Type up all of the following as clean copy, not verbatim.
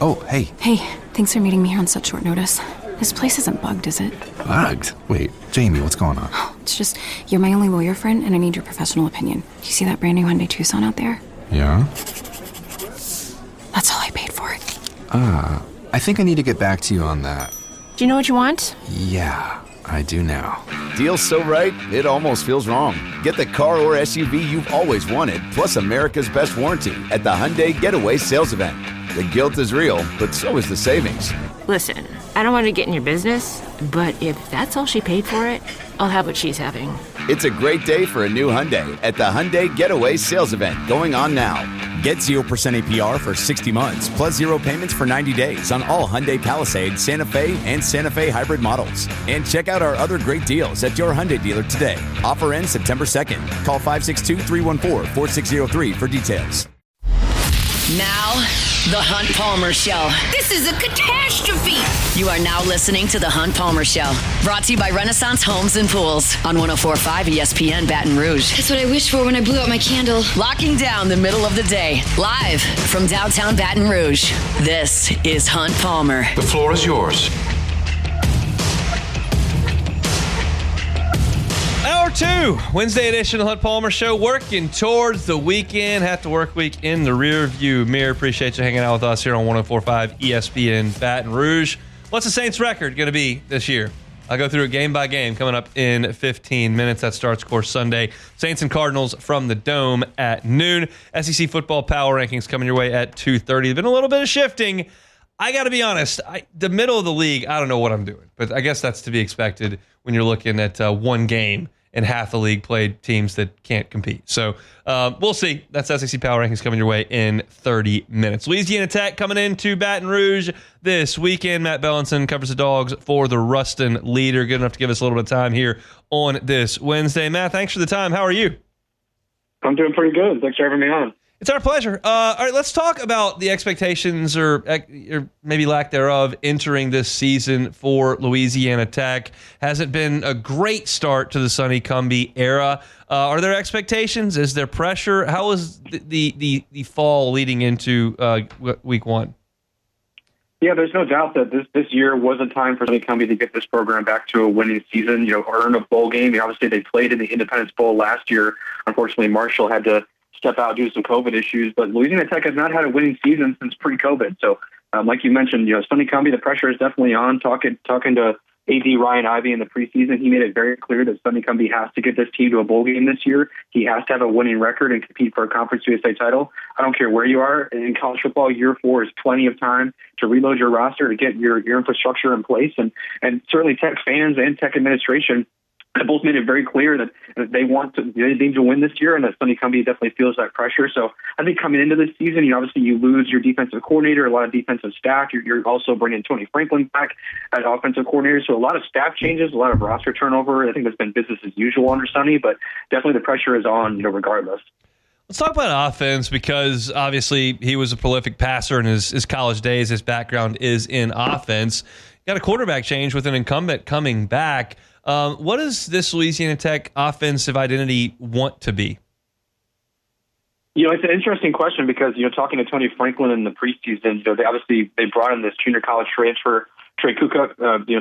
Oh, hey. Hey, thanks for meeting me here on such short notice. This place isn't bugged, is it? Bugged? Wait, Jamie, what's going on? It's just, you're my only lawyer friend, and I need your professional opinion. Do you see that brand new Hyundai Tucson out there? Yeah? That's all I paid for it. I think I need to get back to you on that. Do you know what you want? Yeah, I do now. Deal's so right, it almost feels wrong. Get the car or SUV you've always wanted, plus America's best warranty at the Hyundai Getaway Sales Event. The guilt is real, but so is the savings. Listen, I don't want to get in your business, but if that's all she paid for it, I'll have what she's having. It's a great day for a new Hyundai at the Hyundai Getaway Sales Event going on now. Get 0% APR for 60 months, plus 0 payments for 90 days on all Hyundai Palisade, Santa Fe, and Santa Fe hybrid models. And check out our other great deals at your Hyundai dealer today. Offer ends September 2nd. Call 562-314-4603 for details. Now, The Hunt Palmer Show. This is a catastrophe. You are now listening to The Hunt Palmer Show. Brought to you by Renaissance Homes and Pools on 104.5 ESPN Baton Rouge. That's what I wished for when I blew out my candle. Locking down the middle of the day. Live from downtown Baton Rouge. This is Hunt Palmer. The floor is yours. Hour 2, Wednesday edition of the Hunt Palmer Show, working towards the weekend. Have to work week in the rear view mirror. Appreciate you hanging out with us here on 104.5 ESPN Baton Rouge. What's the Saints record going to be this year? I'll go through it game by game coming up in 15 minutes. That starts, of course, Sunday. Saints and Cardinals from the Dome at noon. SEC football power rankings coming your way at 2:30. There's been a little bit of shifting. I got to be honest, the middle of the league, I don't know what I'm doing. But I guess that's to be expected when you're looking at one game and half the league played teams that can't compete. So we'll see. That's SEC Power Rankings coming your way in 30 minutes. Louisiana Tech coming into Baton Rouge this weekend. Matt Belinson covers the Dogs for the Ruston Leader. Good enough to give us a little bit of time here on this Wednesday. Matt, thanks for the time. How are you? I'm doing pretty good. Thanks for having me on. It's our pleasure. All right, let's talk about the expectations or maybe lack thereof entering this season for Louisiana Tech. Hasn't been a great start to the Sonny Cumbie era. Are there expectations? Is there pressure? How was the fall leading into week one? Yeah, there's no doubt that this year was a time for Sonny Cumbie to get this program back to a winning season, earn a bowl game. Obviously, they played in the Independence Bowl last year. Unfortunately, Marshall had to step out due to some COVID issues, but Louisiana Tech has not had a winning season since pre-COVID. So, like you mentioned, Sonny Cumbie, the pressure is definitely on. Talking to AD Ryan Ivey in the preseason, he made it very clear that Sonny Cumbie has to get this team to a bowl game this year. He has to have a winning record and compete for a Conference USA title. I don't care where you are in college football. Year 4 is plenty of time to reload your roster, to get your infrastructure in place, and certainly Tech fans and Tech administration have both made it very clear that they need to win this year, and that Sonny Cumbie definitely feels that pressure. So I think coming into this season, obviously you lose your defensive coordinator, a lot of defensive staff. You're also bringing Tony Franklin back as offensive coordinator. So a lot of staff changes, a lot of roster turnover. I think that's been business as usual under Sonny, but definitely the pressure is on, regardless. Let's talk about offense, because obviously he was a prolific passer in his college days. His background is in offense. Got a quarterback change with an incumbent coming back. What does this Louisiana Tech offensive identity want to be? It's an interesting question because, talking to Tony Franklin in the preseason, they brought in this junior college transfer, Trey Kukuk,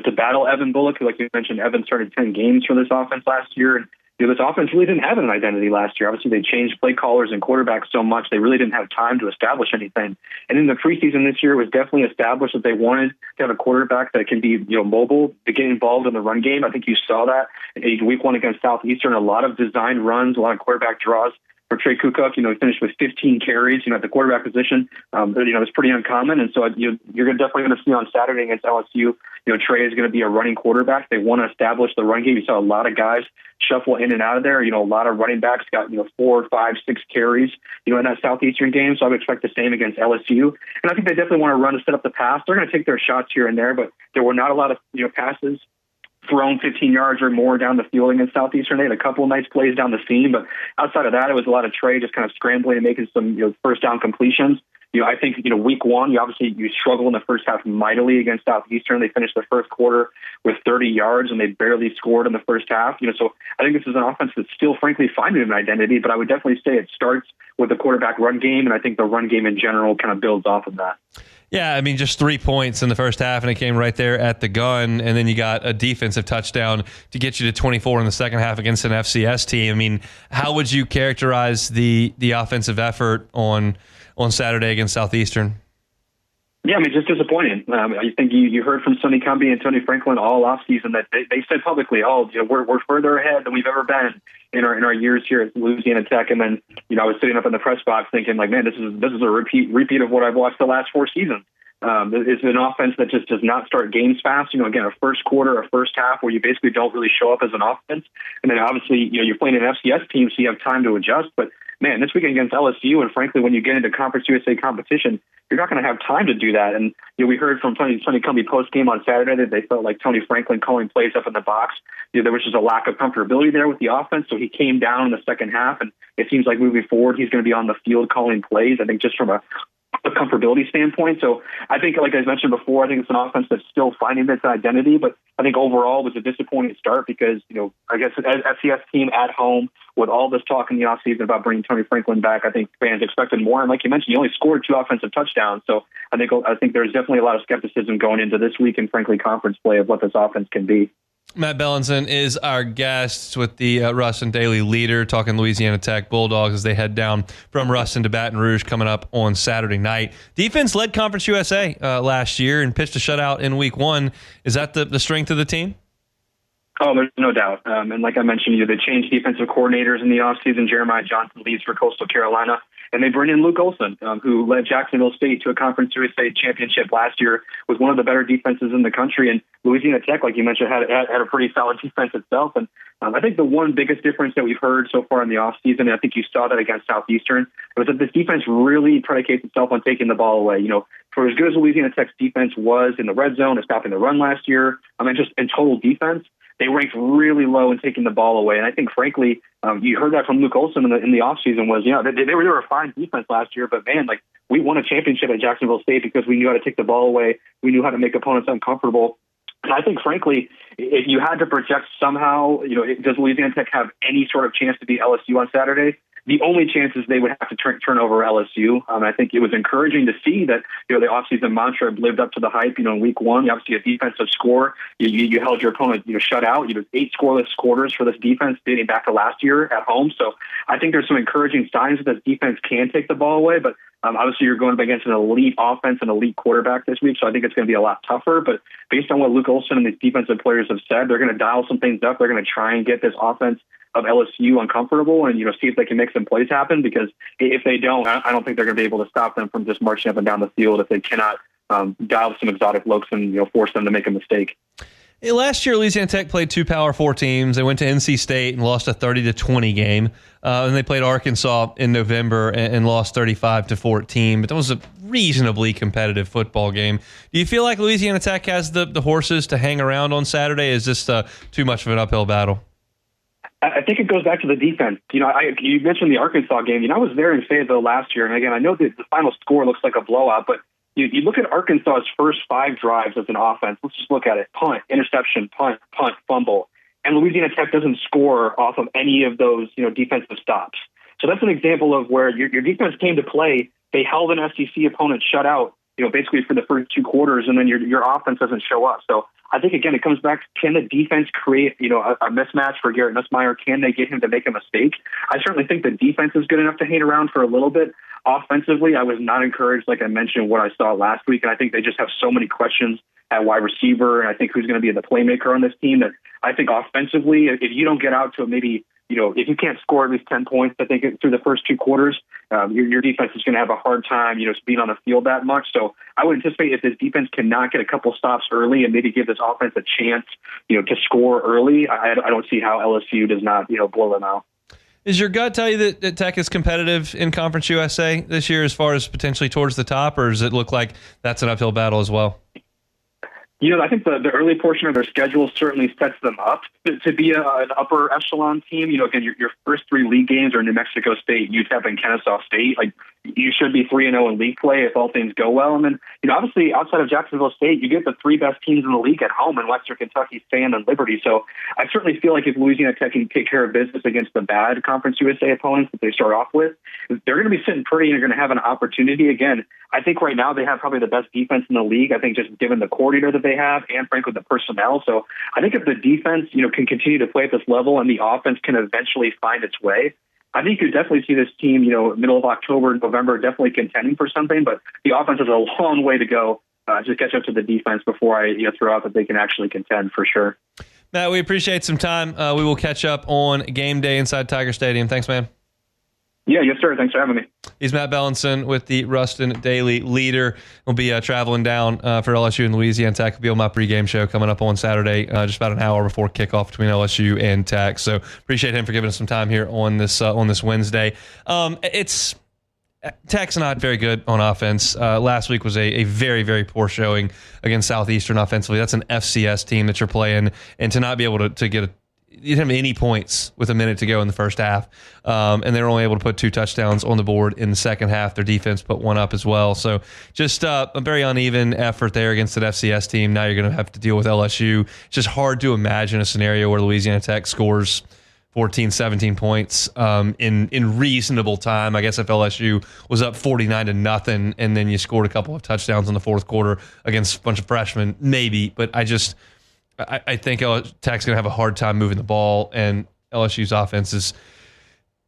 to battle Evan Bullock. Like you mentioned, Evan started 10 games for this offense last year, and this offense really didn't have an identity last year. Obviously, they changed play callers and quarterbacks so much, they really didn't have time to establish anything. And in the preseason this year, it was definitely established that they wanted to have a quarterback that can be, mobile, to get involved in the run game. I think you saw that in week 1 against Southeastern, a lot of designed runs, a lot of quarterback draws. For Trey Kukuk, he finished with 15 carries, at the quarterback position. It's pretty uncommon. And so you're definitely going to see on Saturday against LSU, Trey is going to be a running quarterback. They want to establish the run game. You saw a lot of guys shuffle in and out of there. A lot of running backs got, 4, 5, 6 carries, in that Southeastern game. So I would expect the same against LSU. And I think they definitely want to run to set up the pass. They're going to take their shots here and there, but there were not a lot of, passes thrown 15 yards or more down the field against Southeastern. They had a couple of nice plays down the seam, but outside of that, it was a lot of Trey just kind of scrambling and making some first down completions. I think week 1, you struggle in the first half mightily against Southeastern. They finished the first quarter with 30 yards and they barely scored in the first half. So I think this is an offense that's still frankly finding an identity, but I would definitely say it starts with the quarterback run game, and I think the run game in general kind of builds off of that. Yeah, I mean, just 3 points in the first half, and it came right there at the gun. And then you got a defensive touchdown to get you to 24 in the second half against an FCS team. I mean, how would you characterize the offensive effort on Saturday against Southeastern? Yeah, I mean, just disappointing. I think you heard from Sonny Cumbie and Tony Franklin all offseason that they said publicly, we're further ahead than we've ever been in our years here at Louisiana Tech. And then, I was sitting up in the press box thinking, like, man, this is a repeat of what I've watched the last 4 seasons. It's an offense that just does not start games fast. Again, a first quarter, a first half where you basically don't really show up as an offense. And then obviously, you're playing an FCS team, so you have time to adjust. But man, this weekend against LSU, and frankly, when you get into Conference USA competition, you're not going to have time to do that. And we heard from Sonny Cumbie post game on Saturday that they felt like Tony Franklin calling plays up in the box. There was just a lack of comfortability there with the offense, so he came down in the second half. And it seems like moving forward, he's going to be on the field calling plays. I think just from a comfortability standpoint. So I think, like I mentioned before, I think it's an offense that's still finding its identity, but I think overall it was a disappointing start because, I guess as FCS team at home with all this talk in the offseason about bringing Tony Franklin back, I think fans expected more. And like you mentioned, you only scored 2 offensive touchdowns. So I think there's definitely a lot of skepticism going into this week in frankly conference play of what this offense can be. Matt Belinson is our guest with the Ruston Daily Leader, talking Louisiana Tech Bulldogs as they head down from Ruston to Baton Rouge coming up on Saturday night. Defense led Conference USA last year and pitched a shutout in week 1. Is that the strength of the team? Oh, there's no doubt. And like I mentioned, they changed defensive coordinators in the offseason. Jeremiah Johnson leaves for Coastal Carolina. And they bring in Luke Olson, who led Jacksonville State to a Conference USA championship last year, was one of the better defenses in the country. And Louisiana Tech, like you mentioned, had a pretty solid defense itself. And I think the one biggest difference that we've heard so far in the offseason, and I think you saw that against Southeastern, was that this defense really predicates itself on taking the ball away. For as good as Louisiana Tech's defense was in the red zone and stopping the run last year, just in total defense, they ranked really low in taking the ball away. And I think, frankly, you heard that from Luke Olson in the offseason was, they were a fine defense last year, but man, we won a championship at Jacksonville State because we knew how to take the ball away. We knew how to make opponents uncomfortable. And I think, frankly, if you had to project somehow, does Louisiana Tech have any sort of chance to beat LSU on Saturday? The only chance is they would have to turn over LSU. I think it was encouraging to see that, the offseason mantra lived up to the hype. In week 1, you obviously a defensive score. You held your opponent, shut out. 8 scoreless quarters for this defense dating back to last year at home. So I think there's some encouraging signs that this defense can take the ball away. But obviously you're going up against an elite offense and elite quarterback this week. So I think it's going to be a lot tougher. But based on what Luke Olson and these defensive players have said, they're going to dial some things up. They're going to try and get this offense of LSU uncomfortable and, see if they can make some plays happen, because if they don't, I don't think they're going to be able to stop them from just marching up and down the field if they cannot dial some exotic looks and, force them to make a mistake. Last year, Louisiana Tech played 2 Power 4 teams. They went to NC State and lost a 30-20 game. And they played Arkansas in November and lost 35-14. But that was a reasonably competitive football game. Do you feel like Louisiana Tech has the horses to hang around on Saturday? Is this too much of an uphill battle? I think it goes back to the defense. You mentioned the Arkansas game. I was there in Fayetteville last year. And again, I know that the final score looks like a blowout, but you look at Arkansas's first 5 drives as an offense. Let's just look at it. Punt, interception, punt, fumble. And Louisiana Tech doesn't score off of any of those, defensive stops. So that's an example of where your defense came to play. They held an SEC opponent shut out, basically for the first 2 quarters, and then your offense doesn't show up. So I think, again, it comes back to, can the defense create, a mismatch for Garrett Nussmeier? Can they get him to make a mistake? I certainly think the defense is good enough to hang around for a little bit. Offensively, I was not encouraged, like I mentioned, what I saw last week, and I think they just have so many questions at wide receiver, and I think who's going to be the playmaker on this team, that I think offensively, if you don't get out to maybe, if you can't score at least 10 points, I think through the first 2 quarters, your defense is going to have a hard time, being on the field that much. So I would anticipate if this defense cannot get a couple stops early and maybe give this offense a chance, to score early, I don't see how LSU does not, blow them out. Does your gut tell you that Tech is competitive in Conference USA this year as far as potentially towards the top, or does it look like that's an uphill battle as well? I think the early portion of their schedule certainly sets them up to be an upper echelon team. Again, your first 3 league games are New Mexico State, UTEP, and Kennesaw State. you should be 3-0 in league play if all things go well. And then, obviously outside of Jacksonville State, you get the 3 best teams in the league at home in Western Kentucky, Sand, and Liberty. So I certainly feel like if Louisiana Tech can take care of business against the bad Conference USA opponents that they start off with, they're going to be sitting pretty and they're going to have an opportunity. Again, I think right now they have probably the best defense in the league. I think just given the coordinator that they have and frankly the personnel. So I think if the defense, can continue to play at this level and the offense can eventually find its way, I think you definitely see this team, middle of October, November, definitely contending for something. But the offense has a long way to go to catch up to the defense before I throw out that they can actually contend for sure. Matt, we appreciate some time. We will catch up on game day inside Tiger Stadium. Thanks, man. Yeah, yes, sir. Thanks for having me. He's Matt Belinson with the Ruston Daily Leader. We'll be traveling down for LSU and Louisiana Tech. We'll be on my pregame show coming up on Saturday, just about an hour before kickoff between LSU and Tech. So appreciate him for giving us some time here on this Wednesday. Tech's not very good on offense. Last week was a very, very poor showing against Southeastern offensively. That's an FCS team that you're playing, and to not be able to get you didn't have any points with a minute to go in the first half, and they were only able to put 2 touchdowns on the board in the second half. Their defense put 1 up as well. So just a very uneven effort there against an FCS team. Now you're going to have to deal with LSU. It's just hard to imagine a scenario where Louisiana Tech scores 14, 17 points in reasonable time. I guess if LSU was up 49-0 and then you scored a couple of touchdowns in the fourth quarter against a bunch of freshmen, maybe. But I think Tech's going to have a hard time moving the ball, and LSU's offense is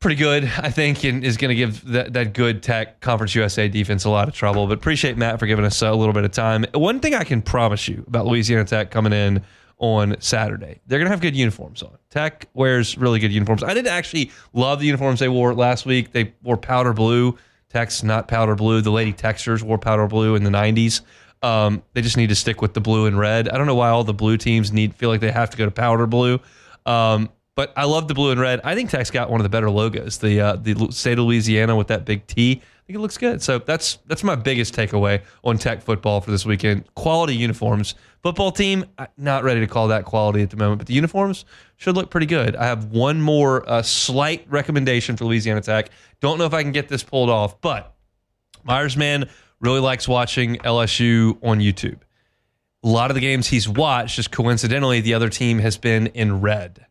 pretty good, I think, and is going to give that good Tech Conference USA defense a lot of trouble. But appreciate Matt for giving us a little bit of time. One thing I can promise you about Louisiana Tech coming in on Saturday, they're going to have good uniforms on. Tech wears really good uniforms. I didn't actually love the uniforms they wore last week. They wore powder blue. Tech's not powder blue. The Lady Texters wore powder blue in the 90s. They just need to stick with the blue and red. I don't know why all the blue teams feel like they have to go to powder blue. But I love the blue and red. I think Tech's got one of the better logos. The state of Louisiana with that big T. I think it looks good. So that's my biggest takeaway on Tech football for this weekend. Quality uniforms. Football team, not ready to call that quality at the moment, but the uniforms should look pretty good. I have one more slight recommendation for Louisiana Tech. Don't know if I can get this pulled off, but Myersman really likes watching LSU on YouTube. A lot of the games he's watched, just coincidentally, the other team has been in red.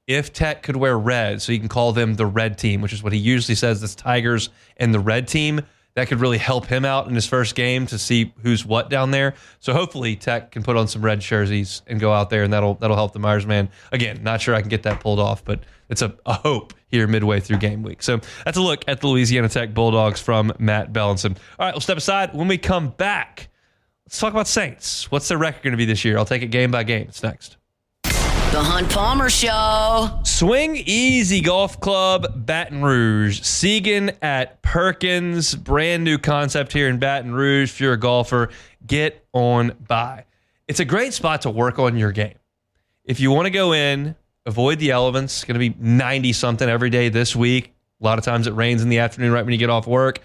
If Tech could wear red, so you can call them the red team, which is what he usually says, that's Tigers and the red team, that could really help him out in his first game to see who's what down there. So hopefully Tech can put on some red jerseys and go out there, and that'll help the Myersman. Again, not sure I can get that pulled off, but it's a hope here midway through game week. So that's a look at the Louisiana Tech Bulldogs from Matt Belinson. All right, we'll step aside. When we come back, let's talk about Saints. What's their record going to be this year? I'll take it game by game. It's next. The Hunt Palmer Show. Swing Easy Golf Club, Baton Rouge. Segan at Perkins. Brand new concept here in Baton Rouge. If you're a golfer, get on by. It's a great spot to work on your game. If you want to go in, avoid the elements. It's going to be 90-something every day this week. A lot of times it rains in the afternoon right when you get off work.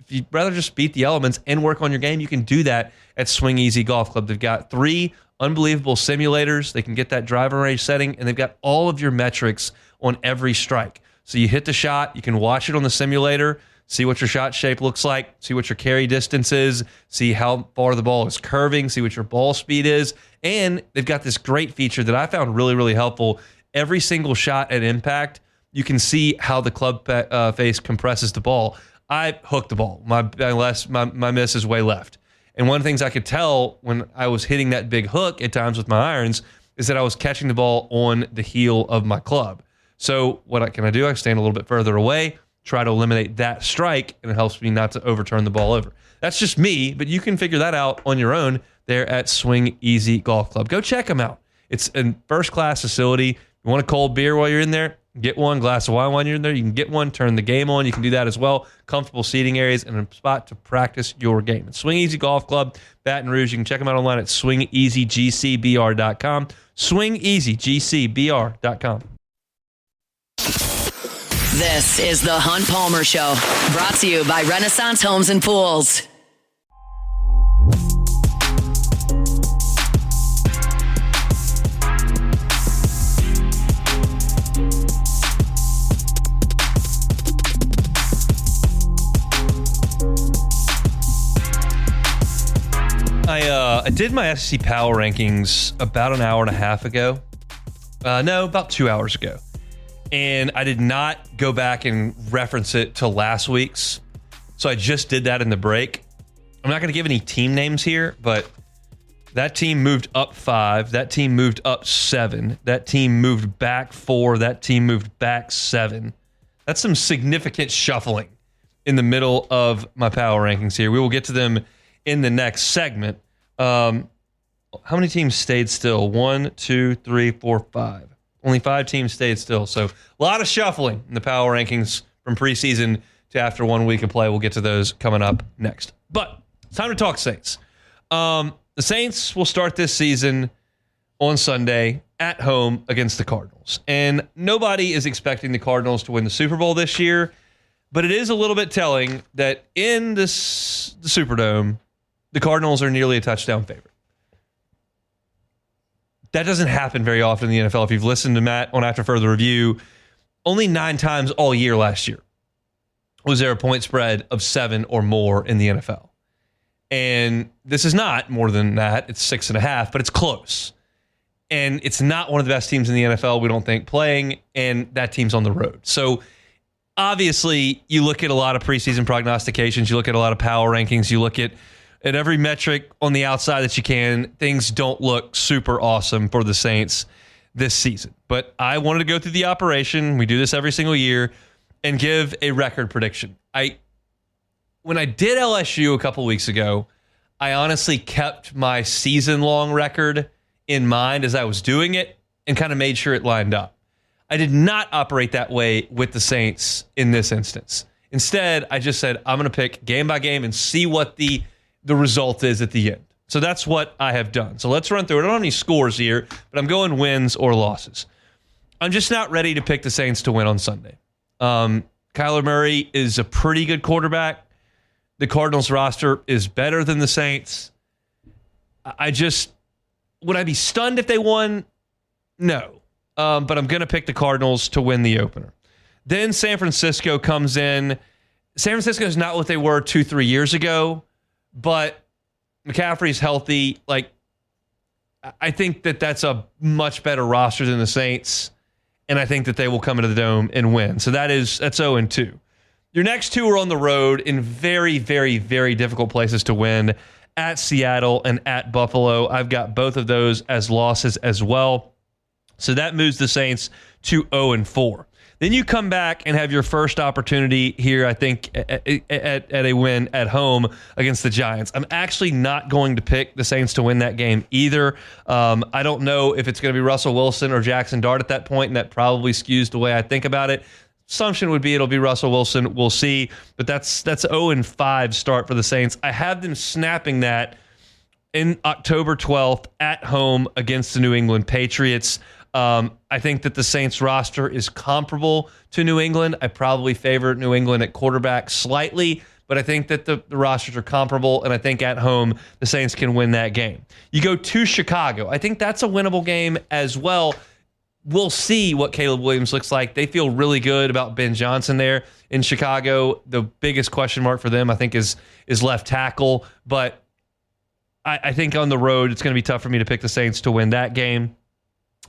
If you'd rather just beat the elements and work on your game, you can do that at Swing Easy Golf Club. They've got 3 unbelievable simulators. They can get that driving range setting, and they've got all of your metrics on every strike. So you hit the shot, you can watch it on the simulator, see what your shot shape looks like, see what your carry distance is, see how far the ball is curving, see what your ball speed is. And they've got this great feature that I found really, really helpful. Every single shot at impact, you can see how the club face compresses the ball. I hooked the ball. My miss is way left. And one of the things I could tell when I was hitting that big hook at times with my irons is that I was catching the ball on the heel of my club. So what can I do? I stand a little bit further away, try to eliminate that strike, and it helps me not to overturn the ball over. That's just me, but you can figure that out on your own there at Swing Easy Golf Club. Go check them out. It's a first-class facility. You want a cold beer while you're in there? Get one. Glass of wine while you're in there. You can get one. Turn the game on. You can do that as well. Comfortable seating areas and a spot to practice your game. It's Swing Easy Golf Club, Baton Rouge. You can check them out online at swingeasygcbr.com. Swingeasygcbr.com. This is the Hunt Palmer Show, brought to you by Renaissance Homes and Pools. I did my SEC Power Rankings about an hour and a half ago. No, about 2 hours ago. And I did not go back and reference it to last week's. So I just did that in the break. I'm not going to give any team names here, but that team moved up 5. That team moved up 7. That team moved back 4. That team moved back 7. That's some significant shuffling in the middle of my power rankings here. We will get to them in the next segment. How many teams stayed still? 1, 2, 3, 4, 5. Only 5 teams stayed still. So a lot of shuffling in the power rankings from preseason to after 1 week of play. We'll get to those coming up next. But it's time to talk Saints. The Saints will start this season on Sunday at home against the Cardinals. And nobody is expecting the Cardinals to win the Super Bowl this year, but it is a little bit telling that in the Superdome, the Cardinals are nearly a touchdown favorite. That doesn't happen very often in the NFL. If you've listened to Matt on After Further Review, only 9 times all year last year was there a point spread of 7 or more in the NFL. And this is not more than that. It's 6.5, but it's close. And it's not one of the best teams in the NFL, we don't think, playing, and that team's on the road. So obviously, you look at a lot of preseason prognostications, you look at a lot of power rankings, you look at every metric on the outside that you can. Things don't look super awesome for the Saints this season. But I wanted to go through the operation. We do this every single year and give a record prediction. When I did LSU a couple weeks ago, I honestly kept my season-long record in mind as I was doing it and kind of made sure it lined up. I did not operate that way with the Saints in this instance. Instead, I just said, I'm going to pick game by game and see what the result is at the end. So that's what I have done. So let's run through it. I don't have any scores here, but I'm going wins or losses. I'm just not ready to pick the Saints to win on Sunday. Kyler Murray is a pretty good quarterback. The Cardinals roster is better than the Saints. Would I be stunned if they won? No. But I'm going to pick the Cardinals to win the opener. Then San Francisco comes in. San Francisco is not what they were 2-3 years ago, but McCaffrey's healthy. I think that that's a much better roster than the Saints, and I think that they will come into the Dome and win. So that's 0-2. Your next 2 are on the road in very, very, very difficult places to win, at Seattle and at Buffalo. I've got both of those as losses as well. So that moves the Saints to 0-4. Then you come back and have your first opportunity here, I think, at a win at home against the Giants. I'm actually not going to pick the Saints to win that game either. I don't know if it's going to be Russell Wilson or Jackson Dart at that point, and that probably skews the way I think about it. Assumption would be it'll be Russell Wilson. We'll see. But that's 0-5 start for the Saints. I have them snapping that in October 12th at home against the New England Patriots. I think that the Saints roster is comparable to New England. I probably favor New England at quarterback slightly, but I think that the rosters are comparable, and I think at home the Saints can win that game. You go to Chicago. I think that's a winnable game as well. We'll see what Caleb Williams looks like. They feel really good about Ben Johnson there in Chicago. The biggest question mark for them, I think, is left tackle. But I think on the road, it's going to be tough for me to pick the Saints to win that game.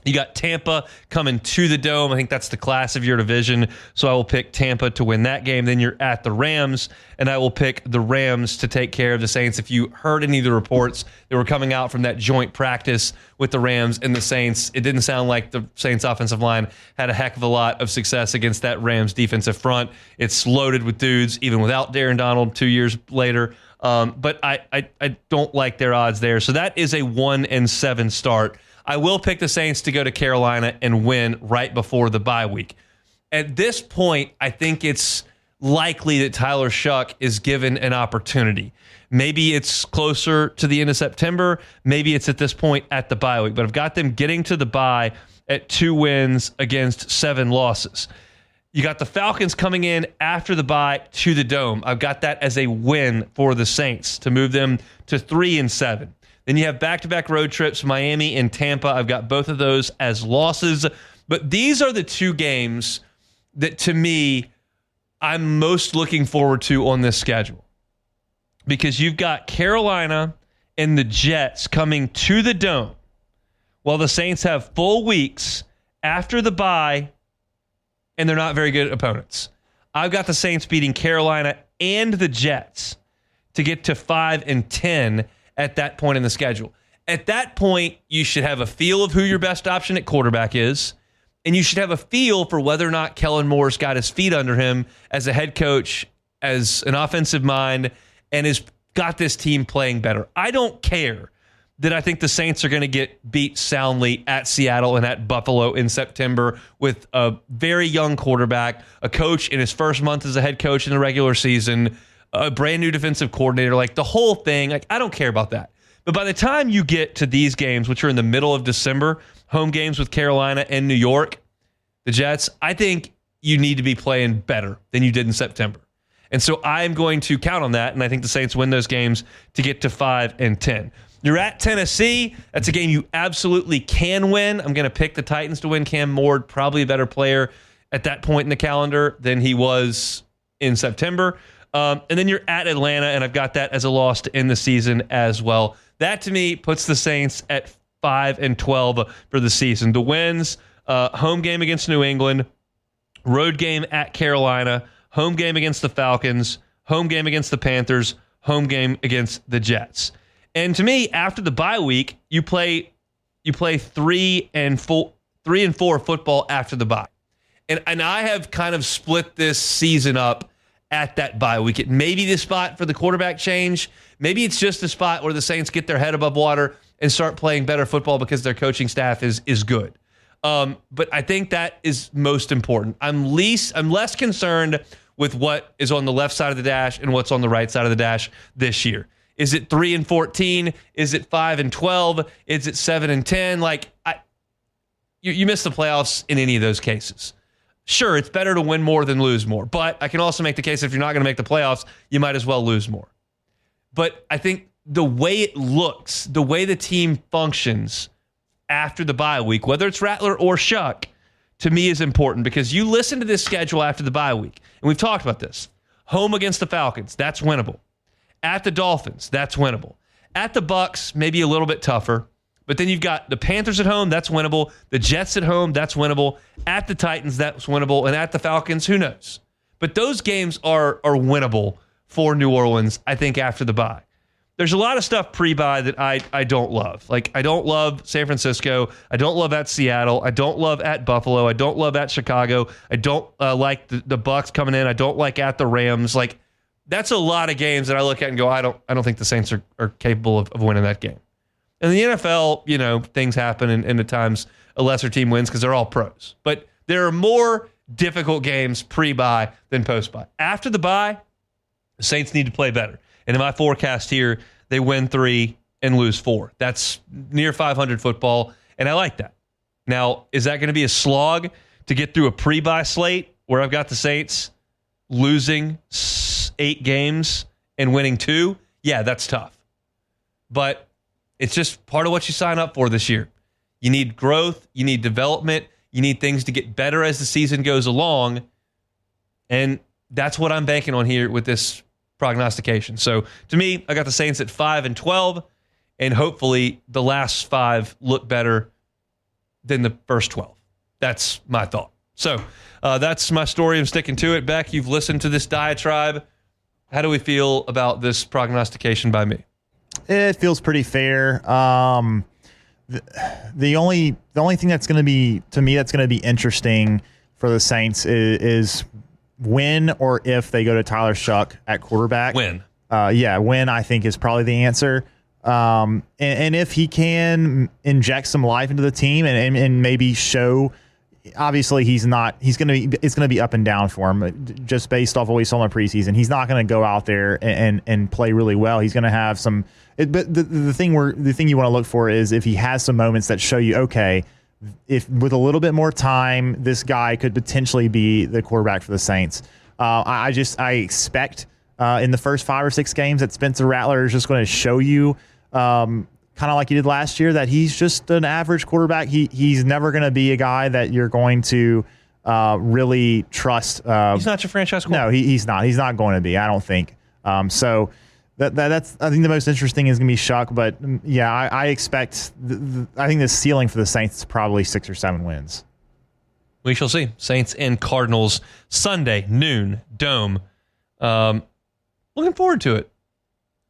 You got Tampa coming to the Dome. I think that's the class of your division, so I will pick Tampa to win that game. Then you're at the Rams, and I will pick the Rams to take care of the Saints. If you heard any of the reports that were coming out from that joint practice with the Rams and the Saints, it didn't sound like the Saints offensive line had a heck of a lot of success against that Rams defensive front. It's loaded with dudes, even without Darren Donald 2 years later. But I don't like their odds there. So that is a 1-7 start. I will pick the Saints to go to Carolina and win right before the bye week. At this point, I think it's likely that Tyler Shuck is given an opportunity. Maybe it's closer to the end of September. Maybe it's at this point at the bye week. But I've got them getting to the bye at 2 wins against 7 losses. You got the Falcons coming in after the bye to the Dome. I've got that as a win for the Saints to move them to 3-7. Then you have back-to-back road trips, Miami and Tampa. I've got both of those as losses. But these are the 2 games that, to me, I'm most looking forward to on this schedule. Because you've got Carolina and the Jets coming to the Dome while the Saints have full weeks after the bye and they're not very good opponents. I've got the Saints beating Carolina and the Jets to get to 5-10 at that point in the schedule. At that point, you should have a feel of who your best option at quarterback is, and you should have a feel for whether or not Kellen Moore's got his feet under him as a head coach, as an offensive mind, and has got this team playing better. I don't care that I think the Saints are going to get beat soundly at Seattle and at Buffalo in September with a very young quarterback, a coach in his first month as a head coach in the regular season, a brand new defensive coordinator, like the whole thing. Like, I don't care about that. But by the time you get to these games, which are in the middle of December, home games with Carolina and New York, the Jets, I think you need to be playing better than you did in September. And so I'm going to count on that, and I think the Saints win those games to get to 5-10. You're at Tennessee. That's a game you absolutely can win. I'm going to pick the Titans to win. Cam Moore, probably a better player at that point in the calendar than he was in September. And then you're at Atlanta, and I've got that as a loss to end the season as well. That, to me, puts the Saints at 5-12 for the season. The wins, home game against New England, road game at Carolina, home game against the Falcons, home game against the Panthers, home game against the Jets. And to me, after the bye week, you play 3 and 4 football after the bye. And I have kind of split this season up at that bye week. It may be the spot for the quarterback change. Maybe it's just the spot where the Saints get their head above water and start playing better football because their coaching staff is good. But I think that is most important. I'm less concerned with what is on the left side of the dash and what's on the right side of the dash this year. Is it 3-14? Is it 5-12? Is it 7-10? Like, you miss the playoffs in any of those cases. Sure, it's better to win more than lose more. But I can also make the case if you're not going to make the playoffs, you might as well lose more. But I think the way it looks, the way the team functions after the bye week, whether it's Rattler or Shuck, to me is important because you listen to this schedule after the bye week, and we've talked about this. Home against the Falcons, that's winnable. At the Dolphins, that's winnable. At the Bucks, maybe a little bit tougher. But then you've got the Panthers at home, that's winnable. The Jets at home, that's winnable. At the Titans, that's winnable. And at the Falcons, who knows? But those games are winnable for New Orleans, I think, after the bye. There's a lot of stuff pre-bye that I don't love. Like, I don't love San Francisco. I don't love at Seattle. I don't love at Buffalo. I don't love at Chicago. I don't like the Bucks coming in. I don't like at the Rams. Like, that's a lot of games that I look at and go, I don't think the Saints are capable of winning that game. In the NFL, things happen, and at times a lesser team wins because they're all pros. But there are more difficult games pre-bye than post-bye. After the bye, the Saints need to play better. And in my forecast here, they win 3 and lose 4. That's near 500 football, and I like that. Now, is that going to be a slog to get through a pre-bye slate where I've got the Saints losing 8 games and winning 2? Yeah, that's tough. But it's just part of what you sign up for this year. You need growth. You need development. You need things to get better as the season goes along. And that's what I'm banking on here with this prognostication. So to me, I got the Saints at 5-12, and hopefully the last 5 look better than the first 12. That's my thought. So that's my story. I'm sticking to it. Beck, you've listened to this diatribe. How do we feel about this prognostication by me? It feels pretty fair. The only thing that's going to be, to me, that's going to be interesting for the Saints is when or if they go to Tyler Shuck at quarterback. When? When I think is probably the answer. And if he can inject some life into the team and maybe show, obviously it's going to be up and down for him just based off what we saw in the preseason. He's not going to go out there and play really well. He's going to have some. But the thing you want to look for is if he has some moments that show you, okay, if with a little bit more time, this guy could potentially be the quarterback for the Saints. I expect in the first 5 or 6 games that Spencer Rattler is just going to show you, kind of like he did last year, that he's just an average quarterback. He's never going to be a guy that you're going to really trust. He's not your franchise quarterback. No, he's not. He's not going to be, I don't think. So That's I think the most interesting is going to be Shuck, but yeah, I expect I think the ceiling for the Saints is probably 6 or 7 wins. We shall see. Saints and Cardinals Sunday noon Dome. Looking forward to it.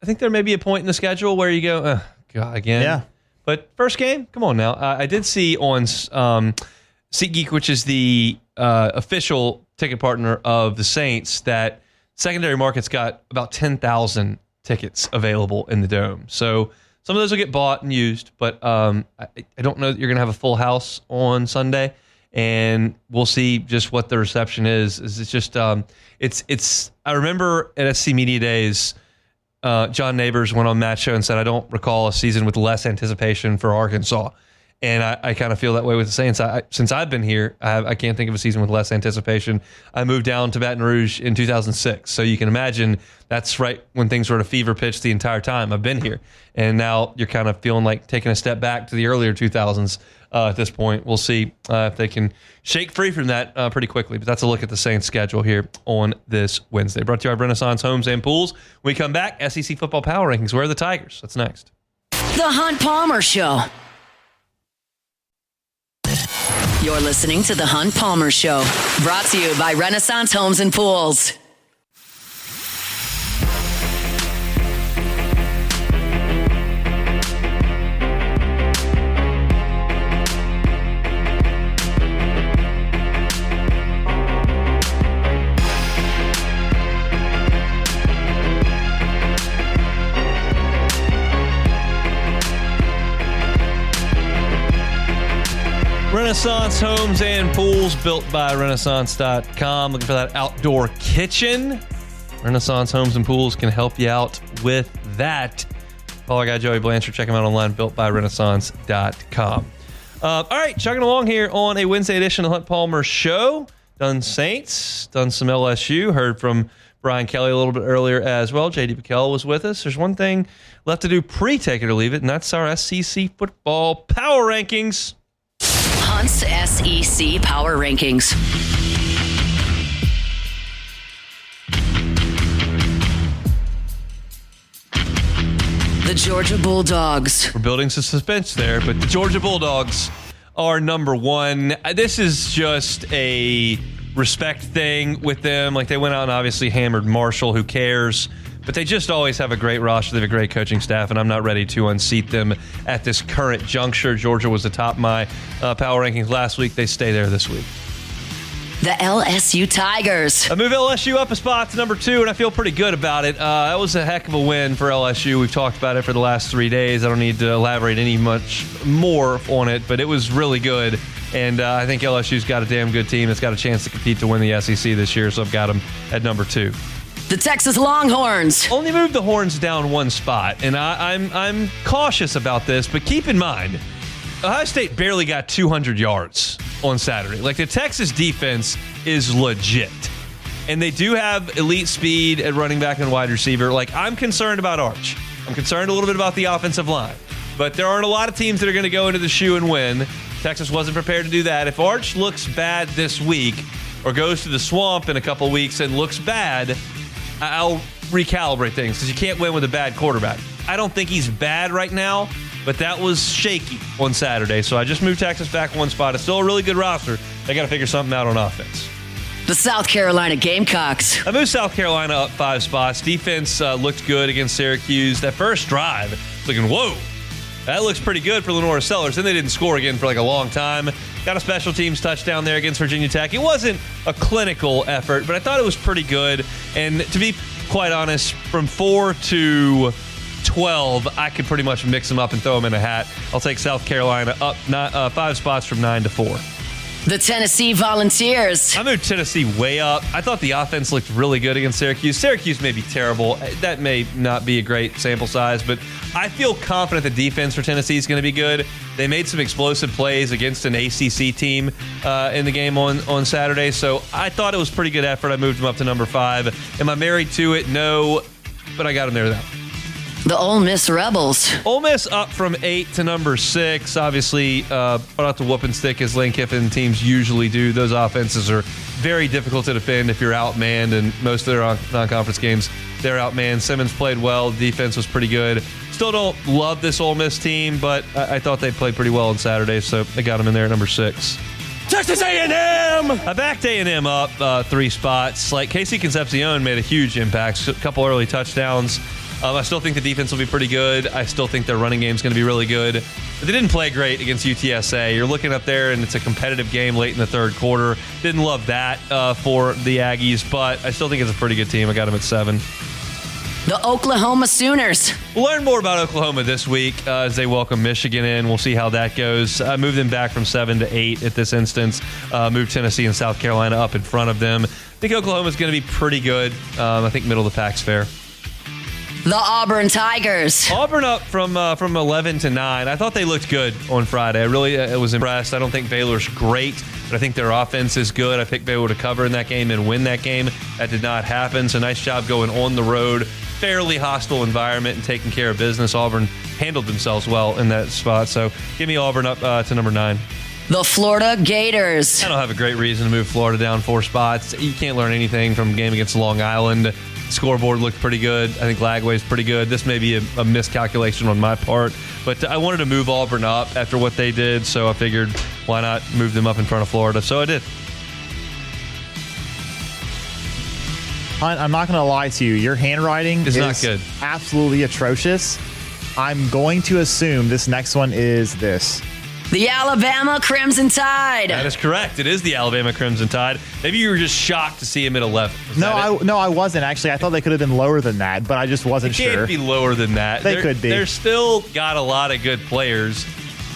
I think there may be a point in the schedule where you go, God, again. Yeah. But first game, come on now. I did see on SeatGeek, which is the official ticket partner of the Saints, that secondary market's got about 10,000 tickets available in the Dome. So some of those will get bought and used, but I don't know that you're going to have a full house on Sunday, and we'll see just what the reception is. It's just it's. I remember at SC Media Days, John Neighbors went on Matt's show and said, "I don't recall a season with less anticipation for Arkansas." And I kind of feel that way with the Saints. Since I've been here, I can't think of a season with less anticipation. I moved down to Baton Rouge in 2006. So you can imagine that's right when things were at a fever pitch the entire time I've been here. And now you're kind of feeling like taking a step back to the earlier 2000s at this point. We'll see if they can shake free from that pretty quickly. But that's a look at the Saints schedule here on this Wednesday. Brought to you by Renaissance Homes and Pools. When we come back, SEC Football Power Rankings. Where are the Tigers? That's next. The Hunt Palmer Show. You're listening to The Hunt Palmer Show, brought to you by Renaissance Homes and Pools. Renaissance Homes and Pools, built by Renaissance.com. Looking for that outdoor kitchen? Renaissance Homes and Pools can help you out with that. Call our guy Joey Blanchard. Check him out online, built by Renaissance.com. All right, chugging along here on a Wednesday edition of the Hunt Palmer Show. Done Saints, done some LSU. Heard from Brian Kelly a little bit earlier as well. J.D. McKell was with us. There's one thing left to do pre-Take It or Leave It, and that's our SEC Football Power Rankings. Hunt's SEC Power Rankings. The Georgia Bulldogs. We're building some suspense there, but the Georgia Bulldogs are number one. This is just a respect thing with them. Like, they went out and obviously hammered Marshall. Who cares? But they just always have a great roster. They have a great coaching staff, and I'm not ready to unseat them at this current juncture. Georgia was atop my power rankings last week. They stay there this week. The LSU Tigers. I move LSU up a spot to number 2, and I feel pretty good about it. That was a heck of a win for LSU. We've talked about it for the last 3 days. I don't need to elaborate any much more on it, but it was really good. And I think LSU's got a damn good team that's got a chance to compete to win the SEC this year, so I've got them at number 2. The Texas Longhorns. Only moved the Horns down one spot, and I'm cautious about this, but keep in mind, Ohio State barely got 200 yards on Saturday. Like, the Texas defense is legit, and they do have elite speed at running back and wide receiver. Like, I'm concerned about Arch. I'm concerned a little bit about the offensive line, but there aren't a lot of teams that are going to go into the shoe and win. Texas wasn't prepared to do that. If Arch looks bad this week or goes to the swamp in a couple weeks and looks bad, I'll recalibrate things, because you can't win with a bad quarterback. I don't think he's bad right now, but that was shaky on Saturday. So I just moved Texas back one spot. It's still a really good roster. They got to figure something out on offense. The South Carolina Gamecocks. I moved South Carolina up 5 spots. Defense looked good against Syracuse. That first drive, looking, whoa, that looks pretty good for Lenora Sellers. Then they didn't score again for like a long time. Got a special teams touchdown there against Virginia Tech. It wasn't a clinical effort, but I thought it was pretty good. And to be quite honest, from 4 to 12, I could pretty much mix them up and throw them in a hat. I'll take South Carolina up 5 spots from 9 to 4. The Tennessee Volunteers. I moved Tennessee way up. I thought the offense looked really good against Syracuse. Syracuse may be terrible. That may not be a great sample size, but I feel confident the defense for Tennessee is going to be good. They made some explosive plays against an ACC team in the game on Saturday, so I thought it was a pretty good effort. I moved them up to number 5. Am I married to it? No, but I got them there now. The Ole Miss Rebels. Ole Miss up from 8 to number 6. Obviously, put out the whooping stick as Lane Kiffin teams usually do. Those offenses are very difficult to defend if you're outmanned, and most of their non-conference games, they're outmanned. Simmons played well. The defense was pretty good. Still don't love this Ole Miss team, but I thought they played pretty well on Saturday, so I got them in there at number 6. Texas A&M! I backed A&M up 3 spots. Like, Casey Concepcion made a huge impact. A couple early touchdowns. I still think the defense will be pretty good. I still think their running game is going to be really good. But they didn't play great against UTSA. You're looking up there, and it's a competitive game late in the third quarter. Didn't love that for the Aggies, but I still think it's a pretty good team. I got them at 7. The Oklahoma Sooners. We'll learn more about Oklahoma this week as they welcome Michigan in. We'll see how that goes. I moved them back from 7 to 8 at this instance. Moved Tennessee and South Carolina up in front of them. I think Oklahoma's going to be pretty good. I think middle of the pack's fair. The Auburn Tigers. Auburn up from 11 to 9. I thought they looked good on Friday. I really was impressed. I don't think Baylor's great, but I think their offense is good. I picked Baylor to cover in that game and win that game. That did not happen, so nice job going on the road. Fairly hostile environment and taking care of business. Auburn handled themselves well in that spot, so give me Auburn up to number 9. The Florida Gators. I don't have a great reason to move Florida down 4 spots. You can't learn anything from a game against Long Island. Scoreboard looked pretty good. I think Lagway's pretty good. This may be a miscalculation on my part, but I wanted to move Auburn up after what they did, so I figured why not move them up in front of Florida, so I did. Hunt, I'm not going to lie to you. Your handwriting is not good. Absolutely atrocious. I'm going to assume this next one is this. The Alabama Crimson Tide. That is correct. It is the Alabama Crimson Tide. Maybe you were just shocked to see him at 11. No, I wasn't actually. I thought they could have been lower than that, but I just wasn't sure. They can't be lower than that. They could be. They're still got a lot of good players,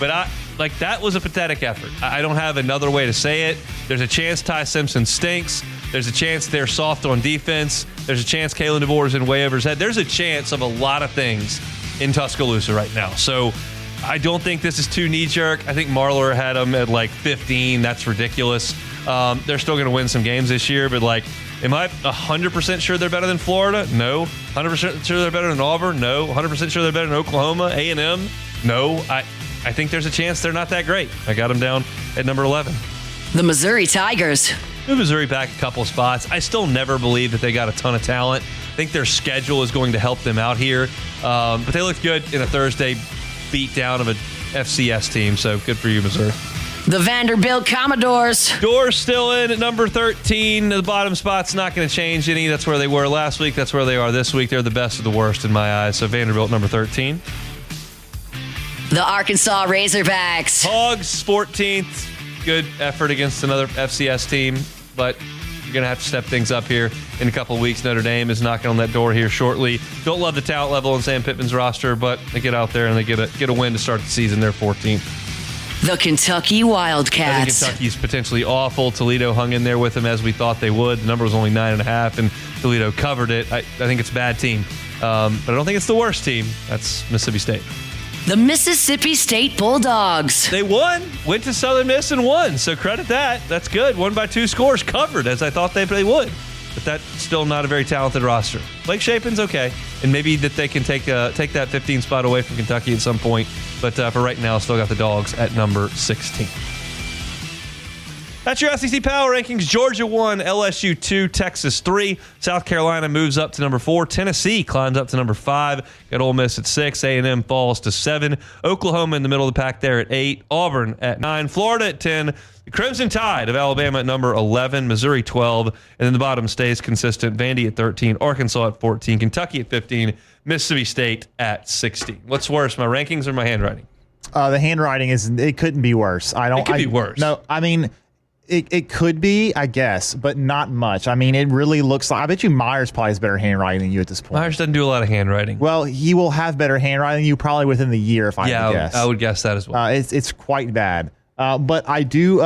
but that was a pathetic effort. I don't have another way to say it. There's a chance Ty Simpson stinks. There's a chance they're soft on defense. There's a chance Kalen DeBoer is in way over his head. There's a chance of a lot of things in Tuscaloosa right now. So I don't think this is too knee-jerk. I think Marler had them at like 15. That's ridiculous. They're still going to win some games this year, but am I 100% sure they're better than Florida? No. 100% sure they're better than Auburn? No. 100% sure they're better than Oklahoma? A&M? No. I think there's a chance they're not that great. I got them down at number 11. The Missouri Tigers. Move Missouri back a couple of spots. I still never believe that they got a ton of talent. I think their schedule is going to help them out here. But they looked good in a Thursday beat down of an FCS team, so good for you, Missouri. The Vanderbilt Commodores. Doors still in at number 13. The bottom spot's not going to change any. That's where they were last week. That's where they are this week. They're the best of the worst in my eyes. So Vanderbilt, number 13. The Arkansas Razorbacks. Hogs, 14th. Good effort against another FCS team, but you're going to have to step things up here in a couple of weeks. Notre Dame is knocking on that door here shortly. Don't love the talent level on Sam Pittman's roster, but they get out there and they get a win to start the season. They're 14th. The Kentucky Wildcats. I think Kentucky's potentially awful. Toledo hung in there with them as we thought they would. The number was only 9.5, and Toledo covered it. I think it's a bad team, but I don't think it's the worst team. That's Mississippi State. The Mississippi State Bulldogs. They won. Went to Southern Miss and won. So credit that. That's good. Won by 2 scores. Covered as I thought they would. But that's still not a very talented roster. Blake Shapen's okay. And maybe that they can take that 15 spot away from Kentucky at some point. But for right now, still got the Dogs at number 16. That's your SEC Power Rankings. Georgia 1, LSU 2, Texas 3. South Carolina moves up to number 4. Tennessee climbs up to number 5. Got Ole Miss at 6. A&M falls to 7. Oklahoma in the middle of the pack there at 8. Auburn at 9. Florida at 10. The Crimson Tide of Alabama at number 11. Missouri 12. And then the bottom stays consistent. Vandy at 13. Arkansas at 14. Kentucky at 15. Mississippi State at 16. What's worse, my rankings or my handwriting? The handwriting it couldn't be worse. It could be worse. No, I mean, it could be, I guess, but not much. I mean, it really looks like, I bet you Myers probably has better handwriting than you at this point. Myers doesn't do a lot of handwriting. Well, he will have better handwriting than you probably within the year, if I had to guess. I would guess that as well. It's quite bad. But I do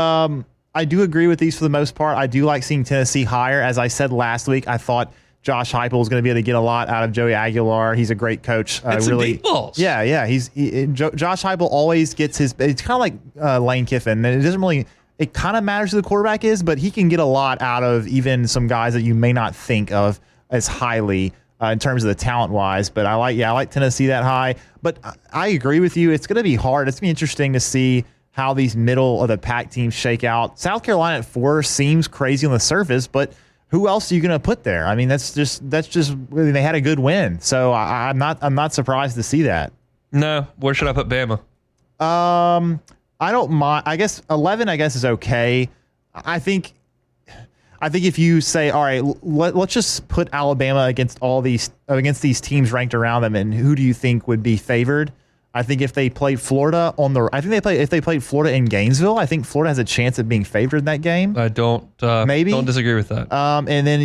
agree with these for the most part. I do like seeing Tennessee higher. As I said last week, I thought Josh Heupel was going to be able to get a lot out of Joey Aguilar. He's a great coach. It's really, deep balls. Yeah. Josh Heupel always gets his. It's kind of like Lane Kiffin. And it doesn't really. It kind of matters who the quarterback is, but he can get a lot out of even some guys that you may not think of as highly in terms of the talent wise. But I like Tennessee that high. But I agree with you. It's going to be hard. It's going to be interesting to see how these middle of the pack teams shake out. South Carolina at 4 seems crazy on the surface, but who else are you going to put there? I mean, that's just they had a good win, so I'm not surprised to see that. No, where should I put Bama? I don't mind. I guess 11. I guess is okay. I think if you say, all right, let's just put Alabama against these teams ranked around them, and who do you think would be favored? I think if they played Florida if they played Florida in Gainesville, I think Florida has a chance of being favored in that game. I don't disagree with that. And then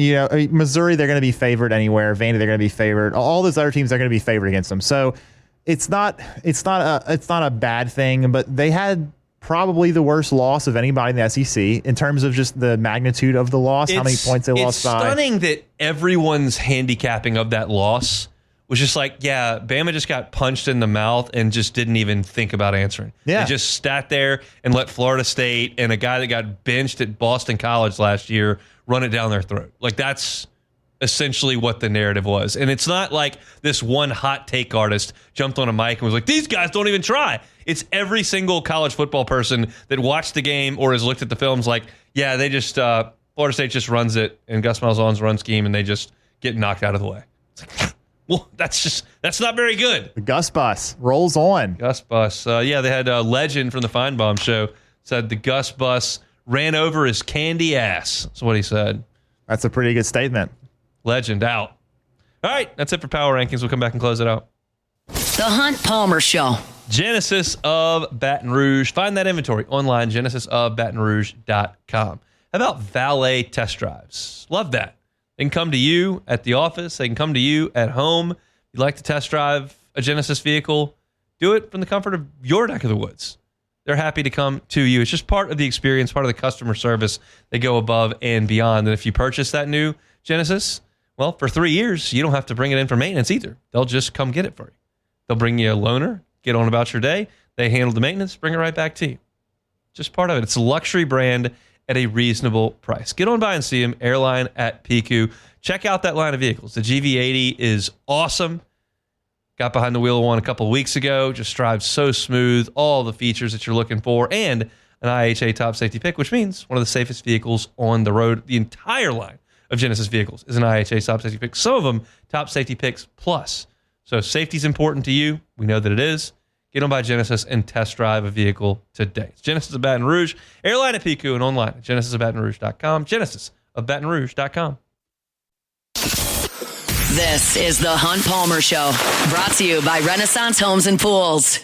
Missouri, they're going to be favored anywhere. Vandy, they're going to be favored. All those other teams are going to be favored against them. So it's not a bad thing, but they had probably the worst loss of anybody in the SEC in terms of just the magnitude of the loss, how many points they lost by. It's stunning that everyone's handicapping of that loss was just like, yeah, Bama just got punched in the mouth and just didn't even think about answering. Yeah. They just sat there and let Florida State and a guy that got benched at Boston College last year run it down their throat. Like, that's essentially what the narrative was. And it's not like this one hot take artist jumped on a mic and was like, these guys don't even try. It's every single college football person that watched the game or has looked at the films like, yeah, they just, Florida State just runs it and Gus Malzahn's run scheme and they just get knocked out of the way. It's like, well, that's not very good. The Gus bus rolls on. Gus bus. Yeah, they had a legend from the Feinbaum show said the Gus bus ran over his candy ass. That's what he said. That's a pretty good statement. Legend out. All right, that's it for Power Rankings. We'll come back and close it out. The Hunt Palmer Show. Genesis of Baton Rouge. Find that inventory online, genesisofbatonrouge.com. How about valet test drives? Love that. They can come to you at the office. They can come to you at home. You'd like to test drive a Genesis vehicle, do it from the comfort of your neck of the woods. They're happy to come to you. It's just part of the experience, part of the customer service. They go above and beyond. And if you purchase that new Genesis, well, for 3 years, you don't have to bring it in for maintenance either. They'll just come get it for you. They'll bring you a loaner, get on about your day. They handle the maintenance, bring it right back to you. Just part of it. It's a luxury brand at a reasonable price. Get on by and see them, Airline at PQ. Check out that line of vehicles. The GV80 is awesome. Got behind the wheel of one a couple of weeks ago. Just drives so smooth. All the features that you're looking for. And an IHA top safety pick, which means one of the safest vehicles on the road. The entire line of Genesis vehicles is an IHA top safety pick. Some of them top safety picks plus. So if safety's important to you, we know that it is. Get on by Genesis and test drive a vehicle today. It's Genesis of Baton Rouge, Airline at PQ, and online at genesisofbatonrouge.com, genesisofbatonrouge.com. This is the Hunt Palmer Show, brought to you by Renaissance Homes and Pools.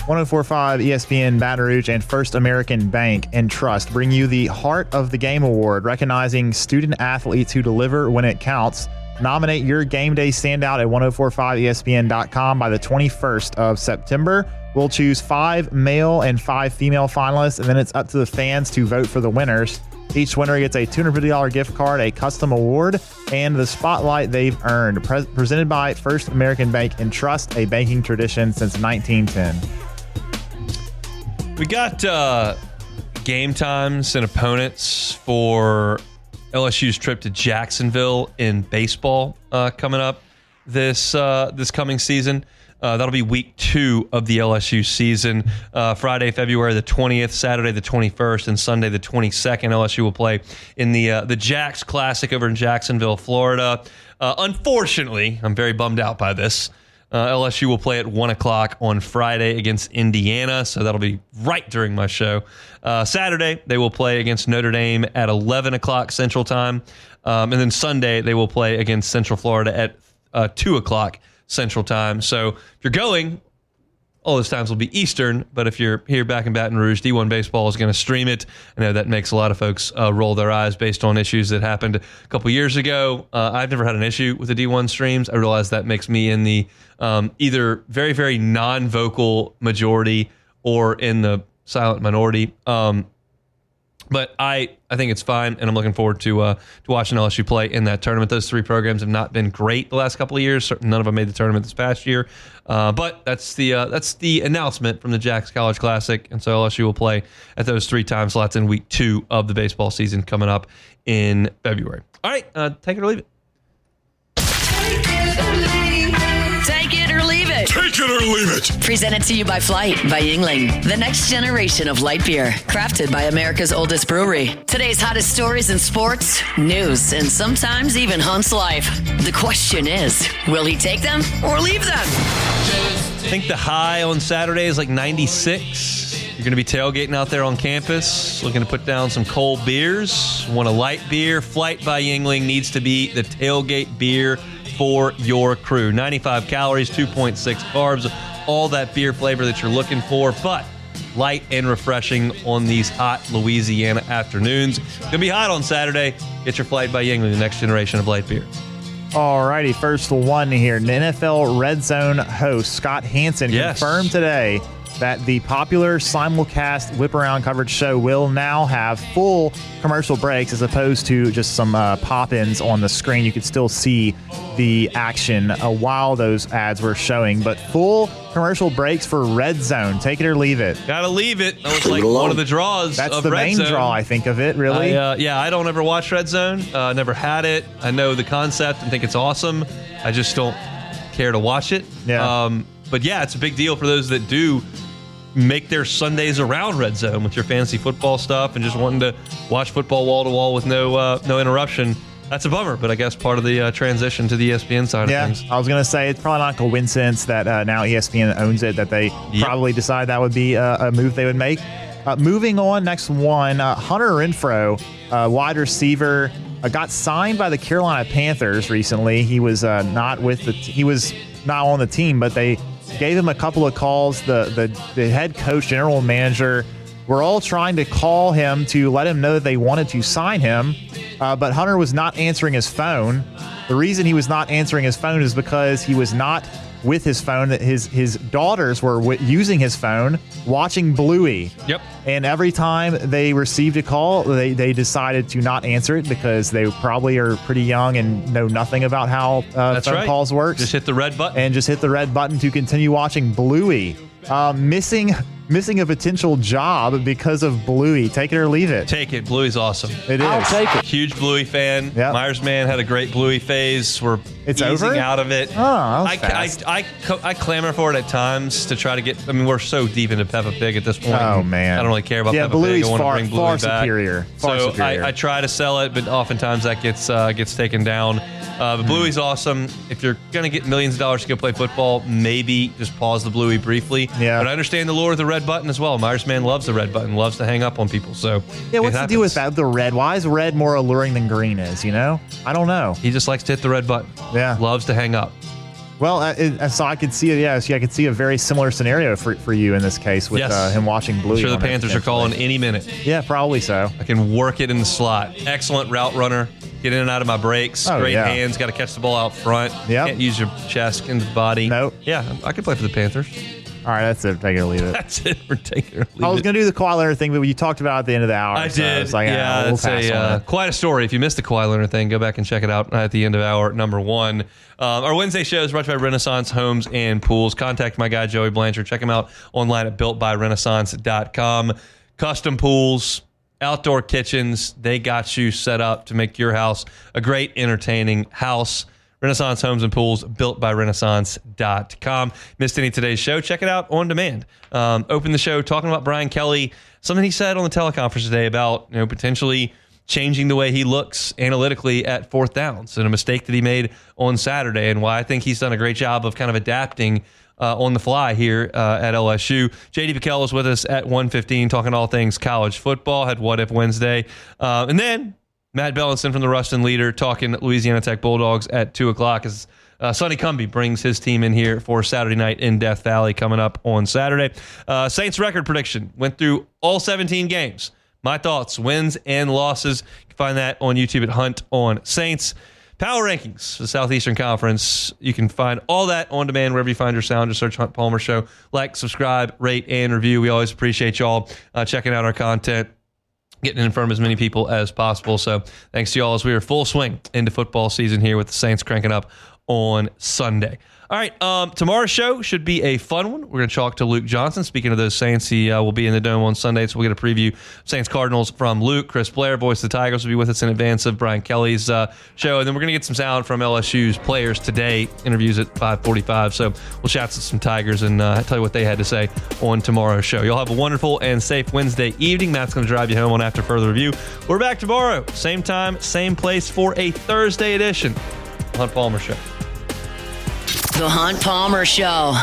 .104.5 ESPN Baton Rouge and First American Bank and Trust bring you the Heart of the Game Award, recognizing student athletes who deliver when it counts. Nominate your game day standout at 1045ESPN.com by the 21st of September. We'll choose 5 male and 5 female finalists, and then it's up to the fans to vote for the winners. Each winner gets a $250 gift card, a custom award, and the spotlight they've earned. Presented by First American Bank and Trust, a banking tradition since 1910. We got game times and opponents for LSU's trip to Jacksonville in baseball coming up this coming season. That'll be week 2 of the LSU season. Friday, February the 20th, Saturday the 21st, and Sunday the 22nd. LSU will play in the Jacks Classic over in Jacksonville, Florida. Unfortunately, I'm very bummed out by this. LSU will play at 1 o'clock on Friday against Indiana, so that'll be right during my show. Saturday, they will play against Notre Dame at 11 o'clock Central Time. And then Sunday, they will play against Central Florida at 2 o'clock Central Time. So if you're going, all those times will be Eastern, but if you're here back in Baton Rouge, D1 Baseball is going to stream it. I know that makes a lot of folks roll their eyes based on issues that happened a couple years ago. I've never had an issue with the D1 streams. I realize that makes me in the either very, very non-vocal majority or in the silent minority. But I think it's fine, and I'm looking forward to watching LSU play in that tournament. Those three programs have not been great the last couple of years. None of them made the tournament this past year. But that's the announcement from the Jacks College Classic, and so LSU will play at those 3 time slots in week 2 of the baseball season coming up in February. All right, take it or leave it. Take it or leave it. Take it or leave it. Presented to you by Flight by Yingling, the next generation of light beer, crafted by America's oldest brewery. Today's hottest stories in sports, news, and sometimes even Hunt's life. The question is, will he take them or leave them? I think the high on Saturday is like 96. You're going to be tailgating out there on campus, looking to put down some cold beers. Want a light beer? Flight by Yingling needs to be the tailgate beer for your crew. 95 calories, 2.6 carbs, all that beer flavor that you're looking for, but light and refreshing on these hot Louisiana afternoons. It's gonna be hot on Saturday. Get your Flight by Yingling, the next generation of light beer. Alrighty, first one here. The NFL Red Zone host Scott Hansen confirmed today that the popular simulcast whip around coverage show will now have full commercial breaks as opposed to just some pop-ins on the screen. You could still see the action while those ads were showing, but full commercial breaks for Red Zone. Take it or leave it. Gotta leave it. That was like one of the draws. That's of the Red main Zone. draw, I think, of it, really. I don't ever watch Red Zone. Never had it. I know the concept and think it's awesome. I just don't care to watch it. Yeah. But yeah, it's a big deal for those that do make their Sundays around Red Zone with your fantasy football stuff and just wanting to watch football wall to wall with no interruption. That's a bummer, but I guess part of the transition to the ESPN side of things. I was going to say it's probably not a coincidence that now ESPN owns it, that they probably decided that would be a move they would make. Moving on, next one, Hunter Renfrow, wide receiver, got signed by the Carolina Panthers recently. He was not on the team, but they gave him a couple of calls. The head coach, general manager, were all trying to call him to let him know that they wanted to sign him, but Hunter was not answering his phone. The reason he was not answering his phone is because he was not with his phone. That his daughters were using his phone, watching Bluey. Yep. And every time they received a call, they decided to not answer it because they probably are pretty young and know nothing about how phone calls work. Just hit the red button. And just hit the red button to continue watching Bluey. Missing a potential job because of Bluey. Take it or leave it. Take it. Bluey's awesome. It is. I'll take it. Huge Bluey fan. Yep. Myers man had a great Bluey phase. We're easing over? out of it. Oh, that was fast. I clamor for it at times to try to get. I mean, we're so deep into Peppa Pig at this point. Oh, man. I don't really care about Peppa Bluey's Pig. I want to far, bring Bluey far back. superior. Far So superior. I try to sell it, but oftentimes that gets taken down. But Bluey's awesome. If you're going to get millions of dollars to go play football, maybe just pause the Bluey briefly. Yeah. But I understand the lure of the red button as well. Myers man loves the red button, loves to hang up on people. So Yeah, what's the deal with that? The red. Why is red more alluring than green is, I don't know. He just likes to hit the red button. Yeah. Loves to hang up. Well, so I could see it. Yeah, I could see a very similar scenario for you in this case with him watching Bluey. I'm sure the on it, Panthers are calling any minute. Yeah, probably so. I can work it in the slot. Excellent route runner. Get in and out of my breaks. Oh, Great yeah. hands. Got to catch the ball out front. Yep. Can't use your chest into the body. Nope. Yeah, I could play for the Panthers. All right, that's it. Take it or leave it. That's it. We're taking it or leave I was it. going to do the Kawhi Leonard thing, but you talked about it at the end of the hour. I so did. it's like, yeah, we'll it's pass on that. quite a story. If you missed the Kawhi Leonard thing, go back and check it out at the end of hour number 1. Our Wednesday show is brought to you by Renaissance Homes and Pools. Contact my guy, Joey Blanchard. Check him out online at builtbyrenaissance.com. Custom pools, outdoor kitchens, they got you set up to make your house a great, entertaining house. Renaissance Homes and Pools, builtbyrenaissance.com. Missed any of today's show? Check it out on demand. Open the show talking about Brian Kelly, something he said on the teleconference today about potentially changing the way he looks analytically at fourth downs and a mistake that he made on Saturday, and why I think he's done a great job of kind of adapting on the fly here at LSU. J.D. Pickell was with us at 1:15 talking all things college football, had What If Wednesday. And then Matt Belinson from the Ruston Leader talking Louisiana Tech Bulldogs at 2 o'clock as Sonny Cumbie brings his team in here for Saturday night in Death Valley coming up on Saturday. Saints record prediction. Went through all 17 games. My thoughts, wins and losses. You can find that on YouTube at Hunt on Saints. Power rankings for the Southeastern Conference. You can find all that on demand wherever you find your sound. Just search Hunt Palmer Show. Like, subscribe, rate, and review. We always appreciate y'all checking out our content. getting in front of as many people as possible. So thanks to y'all as we are full swing into football season here with the Saints cranking up on Sunday. All right, tomorrow's show should be a fun one. We're going to talk to Luke Johnson. Speaking of those Saints, he will be in the Dome on Sunday, so we'll get a preview Saints-Cardinals from Luke. Chris Blair, voice of the Tigers, will be with us in advance of Brian Kelly's show. And then we're going to get some sound from LSU's players today, interviews at 5:45. So we'll chat to some Tigers and tell you what they had to say on tomorrow's show. Y'all have a wonderful and safe Wednesday evening. Matt's going to drive you home on After Further Review. We're back tomorrow, same time, same place for a Thursday edition of the Hunt Palmer Show. The Hunt Palmer Show.